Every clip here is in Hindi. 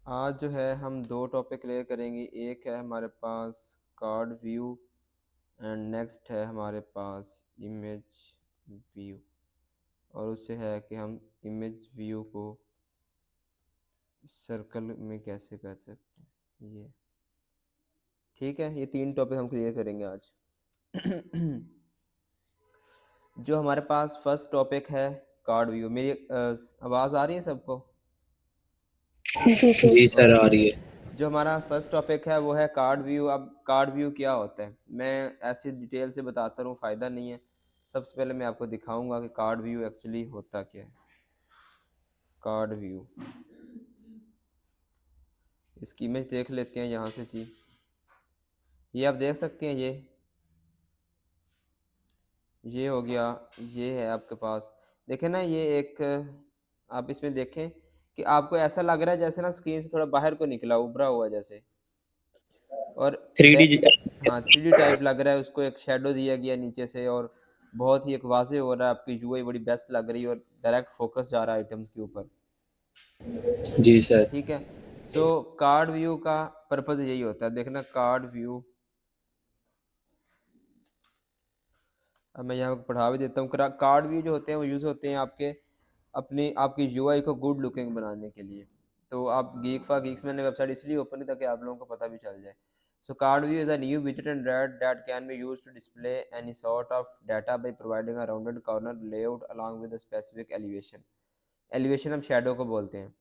आज जो है हम दो टॉपिक क्लियर करेंगे। एक है हमारे पास कार्ड व्यू एंड नेक्स्ट है हमारे पास इमेज व्यू। और उससे है कि हम इमेज व्यू को सर्कल में कैसे कर सकते हैं। ये ठीक है, ये तीन टॉपिक हम क्लियर करेंगे आज। जो हमारे पास फर्स्ट टॉपिक है कार्ड व्यू। मेरी आवाज़ आ रही है सबको? जी सर। जी सर, ओके। आ रही है। जो हमारा फर्स्ट टॉपिक है वो है कार्ड व्यू। अब कार्ड व्यू क्या होता है, मैं ऐसी डिटेल से बताता रहूँ फ़ायदा नहीं है। सबसे पहले मैं आपको दिखाऊंगा कि कार्ड व्यू एक्चुअली होता क्या है। कार्ड व्यू, इसकी इमेज देख लेते हैं यहाँ से जी। ये आप देख सकते हैं, ये हो गया। ये है आपके पास, देखें ना, ये एक, आप इसमें देखें कि आपको ऐसा लग रहा है जैसे ना स्क्रीन से थोड़ा बाहर को निकला, उभरा हुआ जैसे। और थ्री डी। हाँ, 3D टाइप लग रहा है। उसको एक शेडो दिया गया नीचे से और बहुत ही एक वाज़ेह हो रहा है। आपकी यूआई बड़ी बेस्ट लग रही है और डायरेक्ट फोकस जा रहा है आइटम्स के ऊपर। जी सर। ठीक है। सो कार्ड व्यू का पर्पज़ यही होता है। देखना कार्ड व्यू, अब मैं यहाँ पढ़ा भी देता हूँ। कार्ड व्यू जो होते हैं वो यूज़ होते हैं आपकी यूआई को गुड लुकिंग बनाने के लिए। तो आप गीक फॉर गीक्स, मैंने वेबसाइट इसलिए ओपन की ताकि आप लोगों को पता भी चल जाए। So card view is a new widget and red that can be used to display any sort of data by providing a rounded corner layout along with a specific elevation. Elevation हम शेडो को बोलते हैं।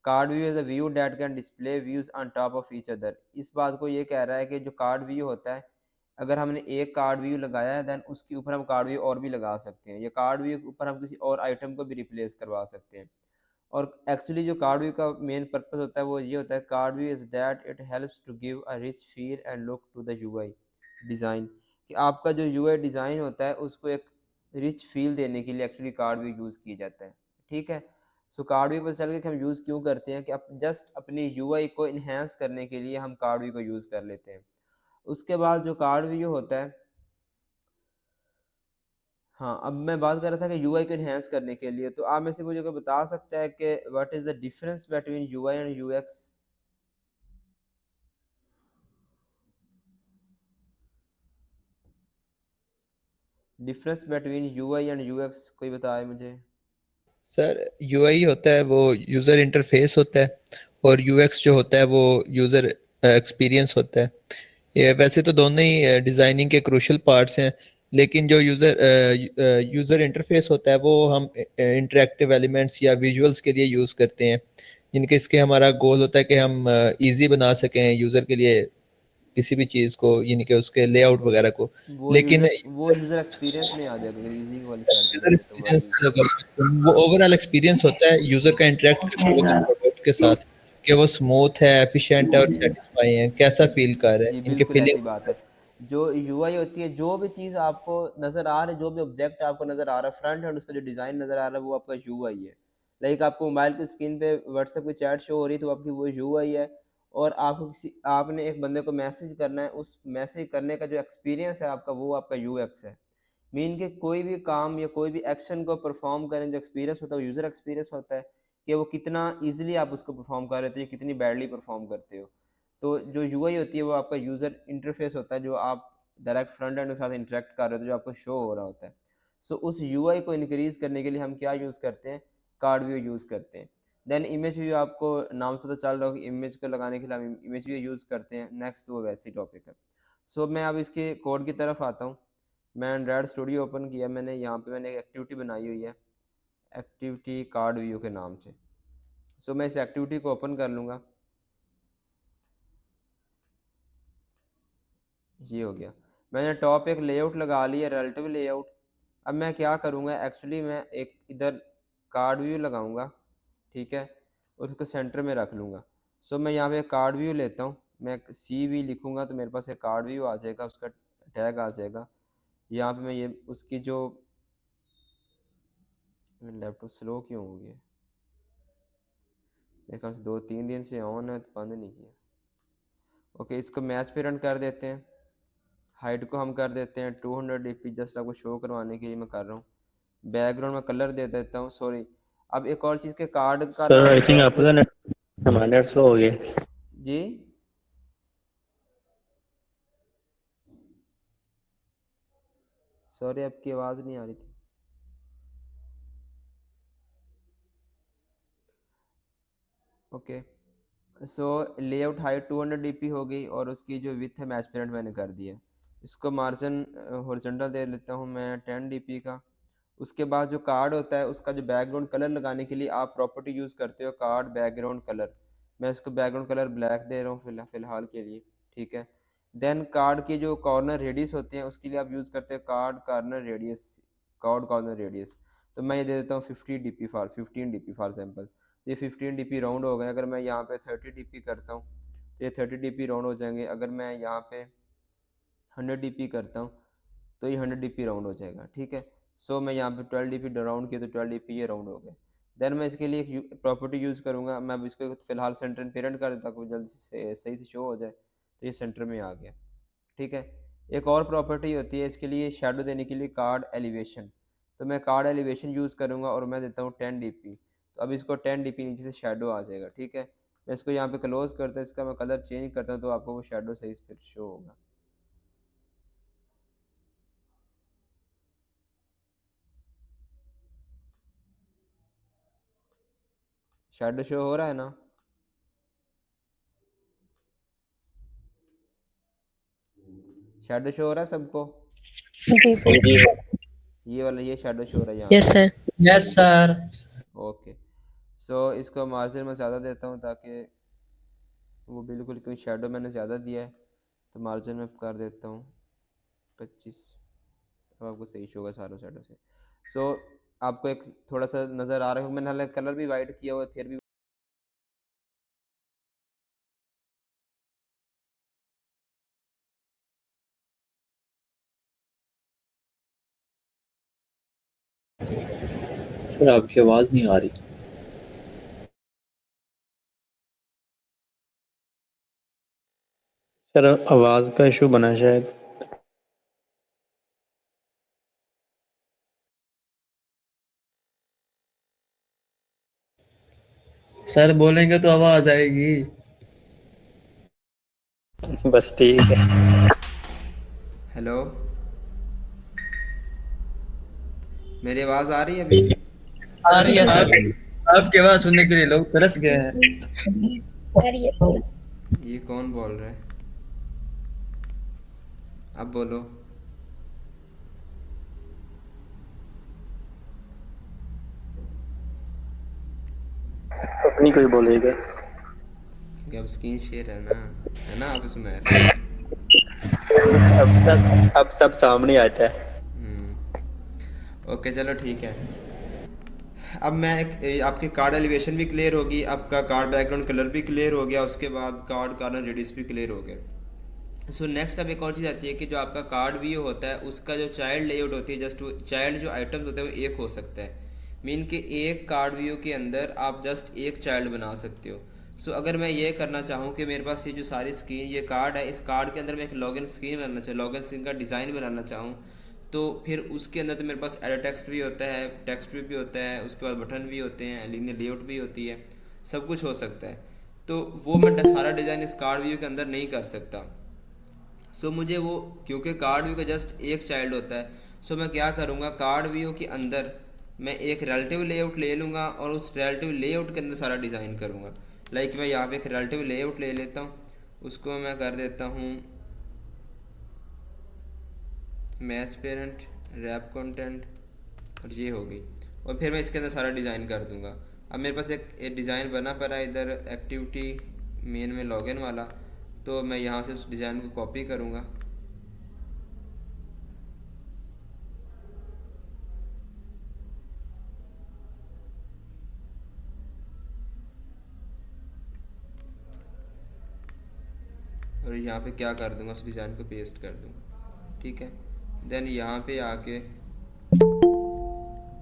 Card view is a view that can display views on top of each other. इस बात को ये कह रहा है कि जो कार्ड व्यू होता है, अगर हमने एक कार्ड व्यू लगाया है देन उसके ऊपर हम कार्ड व्यू और भी लगा सकते हैं। या कार्ड व्यू के ऊपर हम किसी और आइटम को भी रिप्लेस करवा सकते हैं। और एक्चुअली जो कार्ड व्यू का मेन पर्पस होता है वो ये होता है, card view is that it helps to give a rich feel and look to the UI design. कि आपका जो यूआई डिज़ाइन होता है उसको एक रिच फील देने के लिए एक्चुअली कार्ड व्यू यूज़ किया जाता है। ठीक है। सो कार्ड व्यू पता चल गया कि हम यूज़ क्यों करते हैं, कि आप जस्ट अपनी यूआई को इन्हेंस करने के लिए हम कार्ड व्यू को यूज़ कर लेते हैं। उसके बाद जो कार्ड व्यू होता है, हाँ, अब मैं बात कर रहा था कि यूआई को एनहांस करने के लिए। तो आप में से मुझे कोई बता सकता है कि what is the difference between UI and UX? Difference between UI and UX कोई बताए मुझे। सर यूआई होता है वो यूज़र इंटरफेस होता है, और यूएक्स जो होता है वो यूज़र एक्सपीरियंस होता है। ये वैसे तो दोनों ही डिज़ाइनिंग के क्रूशल पार्ट्स हैं, लेकिन जो यूज़र इंटरफेस होता है वो हम इंटरेक्टिव एलिमेंट्स या विजुअल्स के लिए यूज़ करते हैं, जिनके इसके हमारा गोल होता है कि हम इजी बना सकें यूज़र के लिए किसी भी चीज़ को, यानी कि उसके लेआउट वगैरह को। लेकिन वो यूज़र एक्सपीरियंस में आ जाएगा, अगर इजी वाली साइड पे यूजर जाएंगे तो वर्ड एक्सपीरियंस यूज़। वो ओवरऑल एक्सपीरियंस होता है यूजर का इंटरेक्ट करते वक्त प्रोडक्ट के साथ, कि वो स्मूथ है, एफिशिएंट है और सेटिस्फाई है, कैसा फील कर रहा है, जी, इनके बिल्कुल ऐसी बात है। फीलिंग। जो यूआई होती है, जो भी चीज़ आपको नज़र आ रही है, जो भी ऑब्जेक्ट आपको नज़र आ रहा है, फ्रंट एंड उसका जो डिज़ाइन नज़र आ रहा है, वो आपका यूआई है। लाइक आपको मोबाइल की स्क्रीन पे व्हाट्सएप की चैट शो हो रही है, तो आपकी वो यूआई है। और आपने एक बंदे को मैसेज करना है, उस मैसेज करने का जो एक्सपीरियंस है आपका, वो आपका यूएक्स है। मीन के कोई भी काम या कोई भी एक्शन को परफॉर्म करें, जो एक्सपीरियंस होता है वो यूज़र एक्सपीरियंस होता है, कि वो कितना ईजिली आप उसको परफॉर्म कर रहे थे, कितनी बैडली परफॉर्म करते हो। तो जो यूआई होती है वो आपका यूज़र इंटरफेस होता है, जो आप डायरेक्ट फ्रंट एंड के साथ इंटरेक्ट कर रहे हो, जो आपको शो हो रहा होता है। सो उस यूआई को इंक्रीज़ करने के लिए हम क्या यूज़ करते हैं, कार्ड व्यू यूज़ करते हैं। देन इमेज व्यू, आपको नाम से पता चल रहा होगा कि इमेज को लगाने के लिए हम इमेज व्यू यूज़ करते हैं। नेक्स्ट वो वैसी टॉपिक है। सो मैं अब इसके कोड की तरफ आता हूँ। मैं एंड्रॉयड स्टूडियो ओपन किया मैंने, यहाँ पे मैंने एक एक्टिविटी बनाई हुई है, एक्टिविटी कार्ड व्यू के नाम से। सो मैं इस एक्टिविटी को ओपन कर लूँगा। ये हो गया। मैंने टॉप एक लेआउट लगा लिया, रिलेटिव लेआउट। अब मैं क्या करूँगा, एक्चुअली मैं एक इधर कार्ड व्यू लगाऊंगा। ठीक है, और उसको सेंटर में रख लूँगा। सो मैं यहाँ पे कार्ड व्यू लेता हूँ, मैं सी वी लिखूँगा तो मेरे पास एक कार्ड व्यू आ जाएगा, उसका टैग आ जाएगा। यहाँ पे मैं ये उसकी जो, लैपटॉप स्लो क्यों हो गया, मेरे ख्याल से 2-3 दिन से ऑन है, तो बंद नहीं किया। ओके, इसको मैच पे रन कर देते हैं। हाइट को हम कर देते हैं 200 dp, जस्ट आपको शो करवाने के लिए मैं कर रहा हूँ। बैकग्राउंड में कलर दे देता हूँ, सॉरी। अब एक और चीज़ के कार्ड का सर नाम आई क्या थिंक है आपका नेट हमारे नेट स्लो हो गए। जी सॉरी, आपकी आवाज़ नहीं आ रही थी। ओके, सो लेआउट हाइट 200 डीपी हो गई और उसकी जो विथ है मैच पेरेंट मैंने कर दिया। इसको मार्जिन हॉरिजॉन्टल दे लेता हूँ मैं 10 डीपी का। उसके बाद जो कार्ड होता है उसका जो बैकग्राउंड कलर लगाने के लिए आप प्रॉपर्टी यूज़ करते हो कार्ड बैकग्राउंड कलर। मैं इसको बैकग्राउंड कलर ब्लैक दे रहा हूँ फ़िलहाल के लिए, ठीक है। देन कार्ड की जो कॉर्नर रेडियस होते हैं उसके लिए आप यूज़ करते हो कार्ड कॉर्नर रेडियस। तो मैं ये दे देता हूँ 15 डीपी फॉर एग्जाम्पल। ये 15 डीपी राउंड हो गए। अगर मैं यहाँ पे 30 डीपी करता हूँ तो ये 30 डीपी राउंड हो जाएंगे। अगर मैं यहाँ पे 100 डीपी करता हूँ तो ये 100 डीपी राउंड हो जाएगा, ठीक है। सो मैं यहाँ पे 12 डीपी राउंड किया तो 12 डीपी ये राउंड हो गए। देन मैं इसके लिए एक प्रॉपर्टी यूज़ करूँगा। मैं अब इसको फिलहाल सेंटर एंड पेरेंट कर देता हूँ जल्दी से सही से शो हो जाए। तो ये सेंटर में आ गया, ठीक है। एक और प्रॉपर्टी होती है इसके लिए शेडो देने के लिए कार्ड एलिवेशन। तो मैं कार्ड एलिवेशन यूज़ करूँगा और मैं देता हूँ 10 डीपी। तो अब इसको 10 डीपी नीचे से शेडो आ जाएगा, ठीक है। मैं इसको यहाँ पे क्लोज़ करता हूँ, इसका मैं कलर चेंज करता हूँ तो आपको वो शेडो सही से फिर शो होगा। शेडो शो हो रहा है ना? शेडो शो हो रहा है सबको? जी सर। ये वाला ये शेडो शो हो रहा है यहाँ यस पे। सर। Yes sir. ओके, सो इसको मार्जिन में ज़्यादा देता हूँ ताकि वो बिल्कुल, क्योंकि शेडो मैंने ज़्यादा दिया है तो मार्जिन में कर देता हूँ 25। अब आपको सही शो होगा सारों शेडो से। सो आपको एक थोड़ा सा नज़र आ रहा है, मैंने हालांकि कलर भी वाइट किया हुआ है फिर भी सर आपकी आवाज़ नहीं आ रही। सर आवाज़ का इशू बना है शायद। सर बोलेंगे तो आवाज आएगी। बस ठीक है। हेलो, मेरी आवाज़ आ रही है अभी? आ रही है सर। आपकी आवाज सुनने के लिए लोग तरस गए हैं। ये कौन बोल रहा है? अब बोलो। अपनी कोई बोलेगा। क्योंकि अब स्क्रीन शेयर है ना आप इसमें। अब सब सामने आता है। ओके चलो ठीक है। अब मैं आपकी कार्ड एलिवेशन भी क्लियर होगी, आपका कार्ड बैकग्राउंड कलर भी क्लियर हो गया, उसके बाद कार्ड कॉर्नर रेडियस भी क्लियर हो गया। सो नेक्स्ट अब एक और चीज़ आती है कि जो आपका कार्ड व्यू होता है उसका जो चाइल्ड लेआउट होती है, जस्ट चाइल्ड जो आइटम्स होते हैं वो एक हो सकता है। मीन कि एक कार्ड व्यू के अंदर आप जस्ट एक चाइल्ड बना सकते हो। सो अगर मैं ये करना चाहूँ कि मेरे पास ये जो सारी स्क्रीन ये कार्ड है, इस कार्ड के अंदर मैं एक लॉगिन स्क्रीन बनाना चाहूँ, लॉगिन स्क्रीन का डिज़ाइन बनाना चाहूँ, तो फिर उसके अंदर तो मेरे पास एड टेक्स्ट भी होता है, टेक्स्ट भी होता है, उसके बाद बटन भी होते हैं, लीनियर लेआउट भी होती है, सब कुछ हो सकता है। तो वो मैं सारा डिज़ाइन इस कार्ड व्यू के अंदर नहीं कर सकता। सो मुझे वो, क्योंकि कार्ड व्यू का जस्ट एक चाइल्ड होता है, सो मैं क्या करूँगा, कार्ड व्यू के अंदर मैं एक रिलेटिव लेआउट ले लूँगा और उस रिलेटिव लेआउट के अंदर सारा डिज़ाइन करूँगा। लाइक मैं यहाँ पे एक रिलेटिव लेआउट ले लेता हूँ, उसको मैं कर देता हूँ मैच पेरेंट रैप कंटेंट, और ये हो गई। और फिर मैं इसके अंदर सारा डिज़ाइन कर दूँगा। अब मेरे पास एक डिज़ाइन बना पड़ा है इधर एक्टिविटी मेन में लॉगिन वाला, तो मैं यहाँ से उस डिज़ाइन को कॉपी करूँगा। और यहाँ पे क्या कर दूँगा, उस डिज़ाइन को पेस्ट कर दूँगा, ठीक है। देन यहाँ पे आके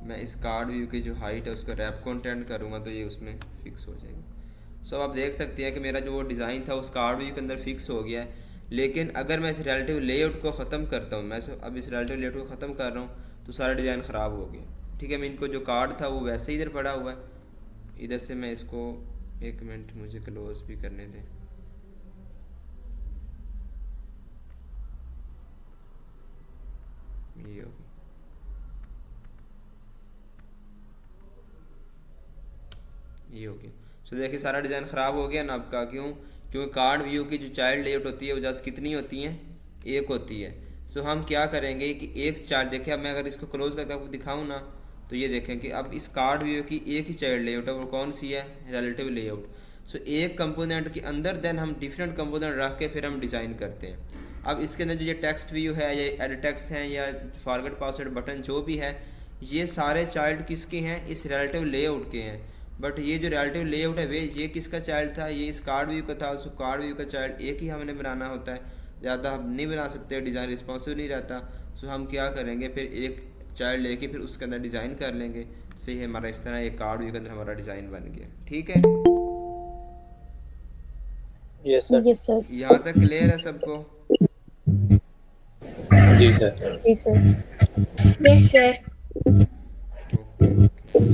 मैं इस कार्ड व्यू की जो हाइट है उसका रैप कंटेंट करूँगा तो ये उसमें फ़िक्स हो जाएगा। सो आप देख सकते हैं कि मेरा जो वो डिज़ाइन था उस कार्ड व्यू के अंदर फ़िक्स हो गया है। लेकिन अगर मैं इस रिलेटिव लेआउट को ख़त्म करता हूँ, मैं अब इस रिलेटिव लेआउट को ख़त्म कर रहा हूँ तो सारा डिज़ाइन ख़राब हो गया, ठीक है। मैं इनको जो कार्ड था वो वैसे ही इधर पड़ा हुआ है, इधर से मैं इसको एक मिनट मुझे क्लोज भी करने दें। ये होगी, ये होगी। सो देखिए सारा डिज़ाइन ख़राब हो गया ना आपका। क्यों? क्योंकि कार्ड व्यू की जो चाइल्ड लेआउट होती है वो जस्ट कितनी होती हैं? एक होती है। सो हम क्या करेंगे कि एक चार्ट देखिए, अब मैं अगर इसको क्लोज करके आपको दिखाऊं ना, तो ये देखें कि अब इस कार्ड व्यू की एक ही चाइल्ड लेआउट है, वो कौन सी है? Relative layout. सो एक कंपोनेंट के अंदर देन हम डिफरेंट कंपोनेंट रख के फिर हम डिज़ाइन करते हैं। अब इसके अंदर जो ये टेक्स्ट व्यू है या एड टेक्स्ट हैं या फॉरगेट पासवर्ड बटन जो भी है, ये सारे चाइल्ड किसके हैं? इस रिलेटिव लेआउट के हैं। बट ये जो रिलेटिव लेआउट है वे ये किसका चाइल्ड था? ये इस कार्ड व्यू का था। उसको कार्ड व्यू का चाइल्ड एक ही हमने बनाना होता है, ज़्यादा हम नहीं बना सकते, डिज़ाइन रिस्पॉन्सिव नहीं रहता। सो हम क्या करेंगे, फिर एक चाइल्ड लेके फिर उसके अंदर डिज़ाइन कर लेंगे। सही है, हमारा इस तरह एक कार्ड व्यू के अंदर हमारा डिज़ाइन बन गया। ठीक है, यस सर। Yes sir. यहाँ तक क्लियर है सबको? जी सर। जी sir. Yes sir.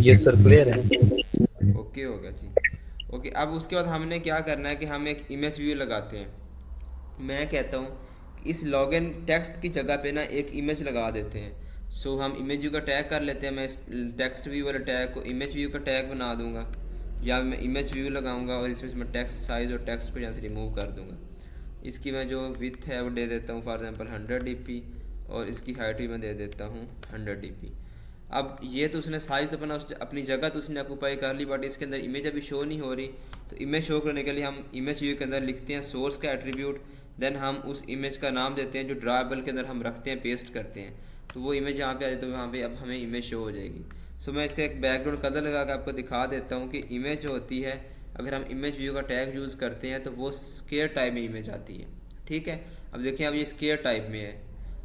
Yes sir, clear है। ओके हो गया जी। ओके, अब उसके बाद हमने क्या करना है कि हम एक इमेज व्यू लगाते हैं। मैं कहता हूँ इस लॉगिन टेक्स्ट की जगह पे ना एक इमेज लगा देते हैं। सो हम इमेज व्यू का टैग कर लेते हैं। मैं इस टेक्स्ट व्यू वाले टैग को इमेज व्यू का टैग बना दूंगा, या मैं इमेज व्यू लगाऊंगा और इसमें मैं टेक्स्ट साइज़ और टेक्स्ट को यहाँ से रिमूव कर दूंगा। इसकी मैं जो विड्थ है वो दे देता हूँ फॉर एग्जांपल 100 dp, और इसकी हाइट भी मैं दे देता हूँ 100 dp। अब ये तो उसने साइज़ तो अपनी जगह तो उसने ऑक्यूपाई कर ली, बट इसके अंदर इमेज अभी शो नहीं हो रही। तो इमेज शो करने के लिए हम इमेज व्यू के अंदर लिखते हैं सोर्स का एट्रीब्यूट, देन हम उस इमेज का नाम देते हैं जो ड्राइबल के अंदर हम रखते हैं, पेस्ट करते हैं। तो वो इमेज यहाँ पे आ जाए, तो वहाँ पे अब हमें इमेज शो हो जाएगी। सो मैं इसका एक बैकग्राउंड कलर लगा कर आपको दिखा देता हूँ कि इमेज जो होती है, अगर हम इमेज व्यू का टैग यूज़ करते हैं तो वो स्केयर टाइप में इमेज आती है। ठीक है, अब देखिए अब ये स्केयर टाइप में है,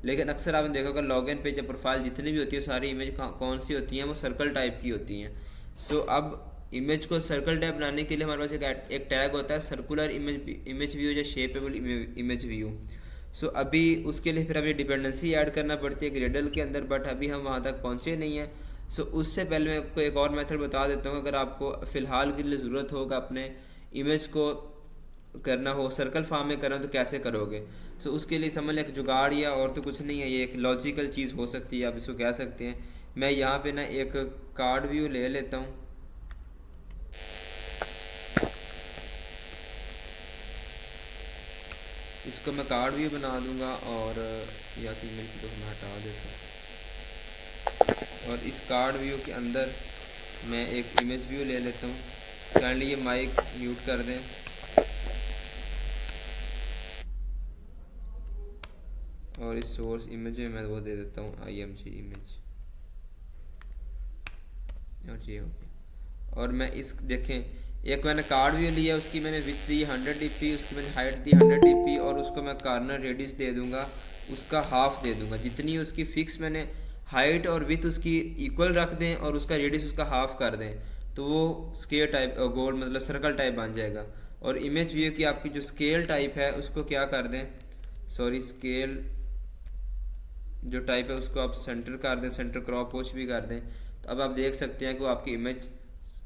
लेकिन अक्सर आपने देखा होगा लॉगिन पेज या प्रोफाइल जितनी भी होती है सारी इमेज कौन सी होती हैं? वो सर्कल टाइप की होती हैं। सो अब इमेज को सर्कल टाइप बनाने के लिए हमारे पास एक टैग होता है सर्कुलर इमेज व्यू या शेपेबल इमेज व्यू। सो अभी उसके लिए फिर हमें डिपेंडेंसी ऐड करना पड़ती है ग्रेडल के अंदर, बट अभी हम वहाँ तक पहुँचे नहीं हैं। सो उससे पहले मैं आपको एक और मेथड बता देता हूँ। अगर आपको फ़िलहाल के लिए ज़रूरत होगा अपने इमेज को करना हो सर्कल फॉर्म में करना, तो कैसे करोगे? सो उसके लिए समझ लें एक जुगाड़ या और तो कुछ नहीं है, ये एक लॉजिकल चीज़ हो सकती है, आप इसको कह सकते हैं। मैं यहाँ पे ना एक कार्ड व्यू ले लेता हूँ। इसको मैं कार्ड व्यू बना दूंगा और या फिर इमेज को मैं हटा देता हूँ, और इस कार्ड व्यू के अंदर मैं एक इमेज व्यू ले लेता हूँ। काइंडली ये माइक म्यूट कर दें। और इस सोर्स इमेज में मैं वो दे देता हूँ img इमेज, और ये हो गया। और मैं इस देखें एक मैंने कार्ड व्यू लिया, उसकी मैंने विड्थ दी 100 dp, उसकी मैंने हाइट दी 100 dp, और उसको मैं कॉर्नर रेडियस दे दूंगा, उसका हाफ दे दूंगा। जितनी उसकी फिक्स मैंने हाइट और विड्थ उसकी इक्वल रख दें और उसका रेडियस उसका हाफ कर दें, तो वो स्केल टाइप गोल मतलब सर्कल टाइप बन जाएगा। और इमेज व्यू की आपकी जो स्केल टाइप है उसको क्या कर दें, सॉरी स्केल जो टाइप है उसको आप सेंटर कर दें, सेंटर क्रॉप पोस्ट भी कर दें। तो अब आप देख सकते हैं कि वो आपकी इमेज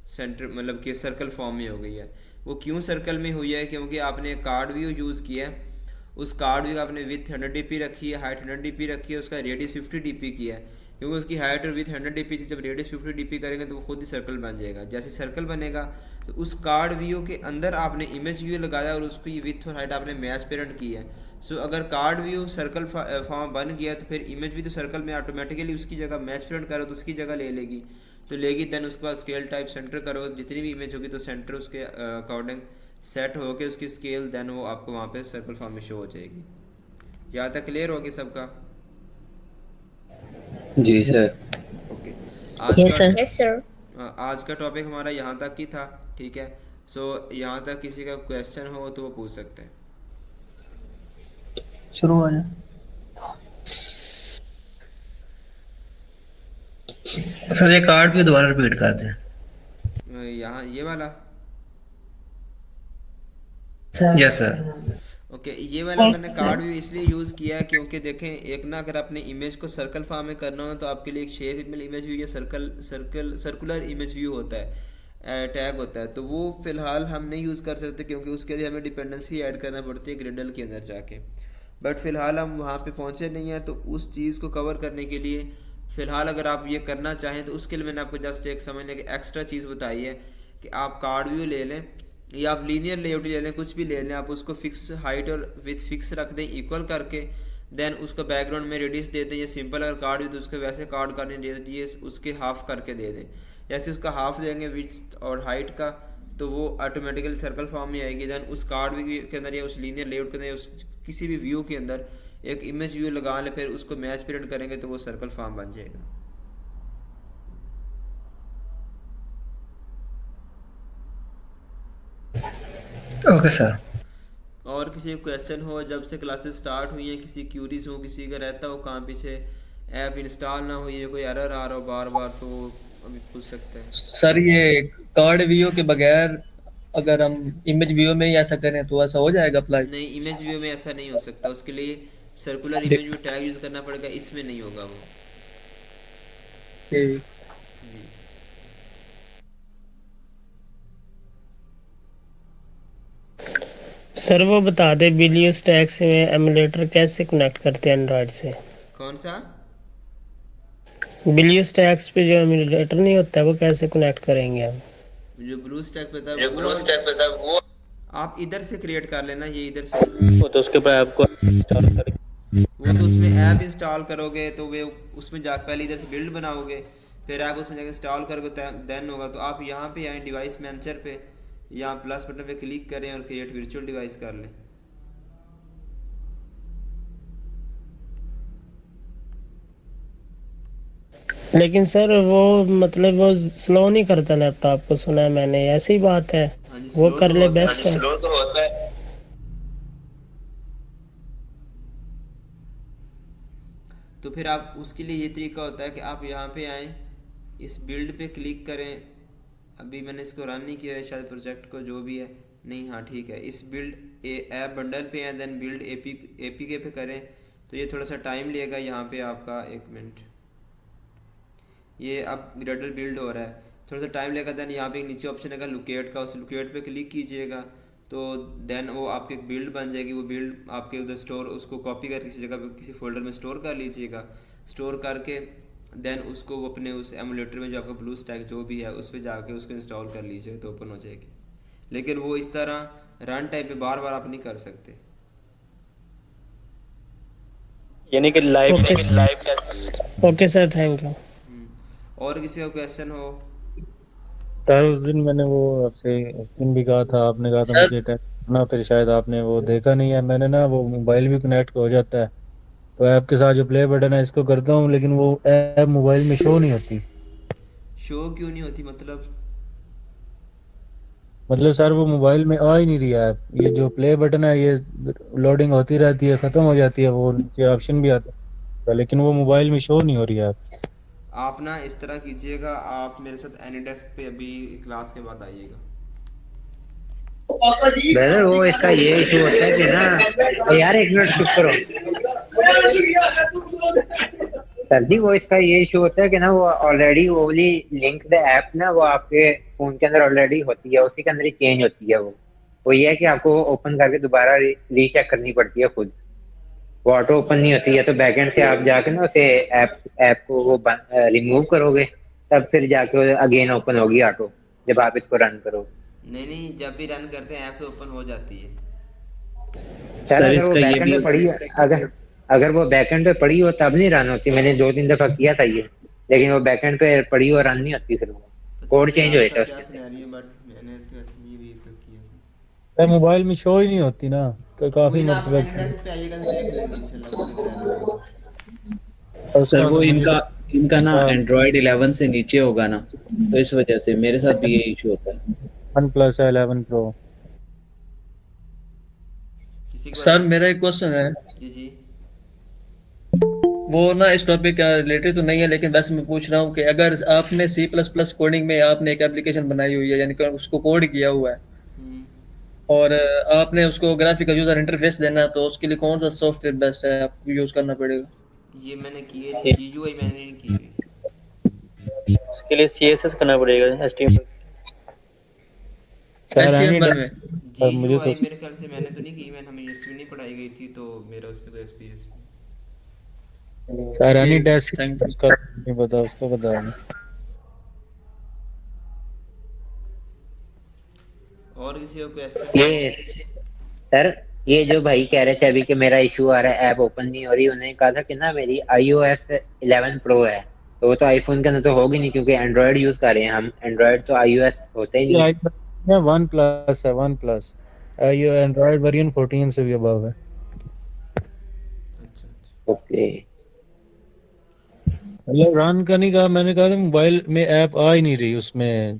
सेंटर मतलब कि सर्कल फॉर्म में हो गई है। वो क्यों सर्कल में हुई है? क्योंकि आपने एक कार्ड व्यू यूज़ किया है, उस कार्ड व्यू का आपने विथ 100 dp रखी है, हाइट 100 dp रखी है, उसका रेडियस 50 dp किया है। क्योंकि उसकी हाइट और विथ 100 dp थी, जब रेडियस 50 dp करेंगे तो वो खुद ही सर्कल बन जाएगा। जैसे सर्कल बनेगा तो उस कार्ड व्यू के अंदर आपने इमेज व्यू लगाया और उसकी विथ और हाइट आपने मैच पेरेंट की है। सो अगर कार्ड व्यू सर्कल फॉर्म बन गया तो फिर इमेज भी तो सर्कल में ऑटोमेटिकली उसकी जगह मैच पेरेंट करो तो उसकी जगह ले लेगी, तो लेगी। देन उसके बाद स्केल टाइप सेंटर करो, जितनी भी इमेज होगी तो सेंटर उसके अकॉर्डिंग सेट हो के उसकी स्केल, देन वो आपको वहाँ पे सर्कल फॉर्म में शो हो जाएगी। यहाँ तक क्लियर होगी सबका? जी सर। Okay, yes sir. आज का टॉपिक हमारा यहाँ तक ही था। ठीक है, सो यहाँ तक किसी का क्वेश्चन हो तो वो पूछ सकते हैं। शुरू हो जाए सर। ये कार्ड भी दोबारा रिपीट कर दें। यहाँ ये वाला यस सर। ओके, ये वाला मैंने कार्ड व्यू इसलिए यूज़ किया है क्योंकि देखें एक ना अगर आपने इमेज को सर्कल फॉर्म में करना हो तो आपके लिए एक शेप इमेज व्यू या सर्कुलर इमेज व्यू होता है। टैग होता है, तो वो फ़िलहाल हम नहीं यूज़ कर सकते क्योंकि उसके लिए हमें डिपेंडेंसी ऐड करना पड़ती है ग्रिडल के अंदर जाके। बट फ़िलहाल हम वहाँ पे पहुँचे नहीं हैं, तो उस चीज़ को कवर करने के लिए फ़िलहाल अगर आप ये करना चाहें तो उसके लिए मैंने आपको जस्ट एक समझने की एक्स्ट्रा चीज़ बताई है कि आप कार्ड व्यू ले लें या आप लीनियर लेआउट ले लें, कुछ भी ले लें, आप उसको फिक्स हाइट और विथ फिक्स रख दें इक्वल करके, देन उसका बैकग्राउंड में रेडियस दे दें। ये सिंपल अगर कार्ड व्यू तो उसके वैसे कार्ड का नहीं रेडियस उसके हाफ करके दे दें। जैसे उसका हाफ देंगे विड्थ और हाइट का, तो वो ऑटोमेटिकली सर्कल फॉर्म में आएगी। देन उस कार्ड व्यू के अंदर या उस लीनियर लेआउट के अंदर उस किसी भी व्यू के अंदर एक इमेज व्यू लगा लें, फिर उसको मैच प्रिंट करेंगे तो वो सर्कल फॉर्म बन जाएगा। Okay sir. और किसी को क्वेश्चन हो, जब से क्लासेस स्टार्ट हुई हैं किसी क्यूरीज हो, किसी का रहता हो काम पीछे ऐप इंस्टॉल ना हुई है, कोई एरर आ रहा हो बार बार, तो अभी पूछ सकते हैं। सर ये कार्ड व्यू के बगैर अगर हम इमेज व्यू में ही ऐसा करें तो ऐसा हो जाएगा अप्लाई? नहीं, इमेज व्यू में ऐसा नहीं हो सकता, उसके लिए circular image view tag use करना पड़ेगा, इसमें नहीं होगा वो। ठीक। सर वो बता दे बिलियो स्टैक से एमुलेटर कैसे कनेक्ट करते हैं एंड्रॉइड से? कौन सा? बिलियो स्टैक्स पे जो एमुलेटर नहीं होता है वो कैसे कनेक्ट करेंगे हम? जो ब्लू स्टैक पे था वो आप इधर से क्रिएट कर लेना, ये इधर से वो तो उसके ऊपर आपको इंस्टॉल कर वो तो उसमें ऐप इंस्टॉल करोगे तो वे उसमें जा पहले इधर से बिल्ड बनाओगे, फिर ऐप उसमें जाकर इंस्टॉल करोगे देन होगा। तो आप यहाँ पे आए डिवाइस मैनेजर पे, यहाँ प्लस बटन पे क्लिक करें और क्रिएट वर्चुअल डिवाइस कर लें। लेकिन सर वो मतलब वो स्लो नहीं करता लैपटॉप को, सुना है मैंने, ऐसी बात है? हाँ जी, वो स्लो कर तो ले होता है। बेस्ट है। स्लो तो होता है। तो फिर आप उसके लिए ये तरीका होता है कि आप यहाँ पे आएँ, इस बिल्ड पे क्लिक करें। अभी मैंने इसको रन नहीं किया है शायद प्रोजेक्ट को, जो भी है नहीं, हाँ ठीक है। इस बिल्ड ऐप बंडल पे हैं, देन बिल्ड एपीके पे करें, तो ये थोड़ा सा टाइम लेगा। यहाँ पे आपका 1 मिनट, ये अब ग्रेडल बिल्ड हो रहा है, थोड़ा सा टाइम लेगा। देन यहाँ पे नीचे ऑप्शन है लोकेट का, उस लोकेट पे क्लिक कीजिएगा तो देन वो आपकी एक बिल्ड बन जाएगी। वो बिल्ड आपके उधर स्टोर, उसको कॉपी कर किसी जगह पे किसी फोल्डर में स्टोर कर लीजिएगा। स्टोर करके देन उसको वो अपने उस एमुलेटर में जो आपका ब्लू स्टैक जो भी है उस पर जाके उसको इंस्टॉल कर लीजिए तो ओपन हो जाएगी। लेकिन वो इस तरह रन टाइम पे बार बार आप नहीं कर सकते, यानी कि live okay sir, thank you. और किसी का क्वेश्चन हो? सर उस दिन मैंने वो आपसे उस दिन भी कहा था, आपने कहा था सर मुझे ना, फिर शायद आपने वो देखा नहीं है। मैंने ना वो मोबाइल भी कनेक्ट हो जाता है, तो ऐप के साथ जो प्ले बटन है इसको करता हूँ, लेकिन वो ऐप मोबाइल में शो नहीं होती। शो क्यों नहीं होती मतलब सर वो मोबाइल में आ ही नहीं रही है ऐप। ये जो प्ले बटन है ये लोडिंग होती रहती है, खत्म हो जाती है, वो नीचे ऑप्शन भी आता है, लेकिन वो मोबाइल में शो नहीं हो रही है ऐप। आप ना इस तरह कीजिएगा, आप मेरे साथ एनीडेस्क पे अभी क्लास के बाद आइएगा। ब्रदर वो इसका ये इशू होता है कि ना यार, एक मिनट चुप करो सर जी। वो इसका ये इशू होता है कि ना वो ऑलरेडी वो वाली लिंक्ड ऐप ना वो आपके फोन के अंदर ऑलरेडी होती है, उसी के अंदर ही चेंज होती है। वो ये है कि आपको ओपन करके दोबारा रीचेक करनी पड़ती है खुद, वो ऑटो ओपन नहीं होती है। तो बैकएंड से आप जाके ना उसे ऐप को वो रिमूव करोगे, तब फिर जाके अगेन ओपन होगी ऑटो, जब आप इसको रन करोगे। नहीं, जब भी रन करते हैं ऐप से ओपन हो जाती है। सर अगर वो बैकएंड पे पड़ी अगर वो बैकएंड पे पड़ी हो तब नहीं रन होती। मैंने 2-3 दफा किया था ये, लेकिन वो बैकएंड पे पड़ी हो रन नहीं होती, फिर वो कोड चेंज हो जाता है। मोबाइल में शो ही नहीं होती ना, तो काफी मतलब सर वो इनका ना एंड्रॉइड 11 से नीचे होगा ना, तो इस वजह से मेरे साथ भी ये इशू होता है। OnePlus 11 Pro। सर मेरा एक क्वेश्चन है जी वो ना इस टॉपिक का रिलेटेड तो नहीं है, लेकिन बस मैं पूछ रहा हूँ कि अगर आपने C++ कोडिंग में आपने एक एप्लीकेशन बनाई हुई है, यानी कि उसको कोड किया हुआ है और आपने उसको ग्राफिकल यूजर इंटरफेस देना है, तो उसके लिए कौन सा सॉफ्टवेयर बेस्ट है आपको यूज करना पड़ेगा? ये मैंने की है, GUI मैंने नहीं की हुई। उसके लिए CSS करना पड़ेगा, HTML। सर HTML एनी में? जी मुझे तो मेरे ख्याल से मैंने तो नहीं की, मैंने हमें यूनिवर्सिटी में नहीं पढ़ाई गई थी, तो मेरा उसमें कोई एक्सपीरियंस नहीं। सर एनी ठीक, डेस्क थैंक यू। उसका नहीं पता, उसको बता दें। और किसी को क्वेश्चन? ये सर, ये जो भाई कह रहे थे अभी कि मेरा इशू आ रहा है, ऐप ओपन नहीं हो रही, उन्होंने कहा था कि ना मेरी iOS 11 प्रो है, तो वो तो आईफोन के अंदर तो होगी नहीं क्योंकि एंड्रॉयड यूज कर रहे हैं हम, एंड्रॉयड तो iOS होता ही ये नहीं है। आई वन प्लस है, वन प्लस ये एंड्रॉइड वर्जन 14 से भी अबव है। अच्छा अच्छा। ओके। मतलब रन का नहीं कहा, मैंने कहा था मोबाइल में ऐप आ ही नहीं रही उसमें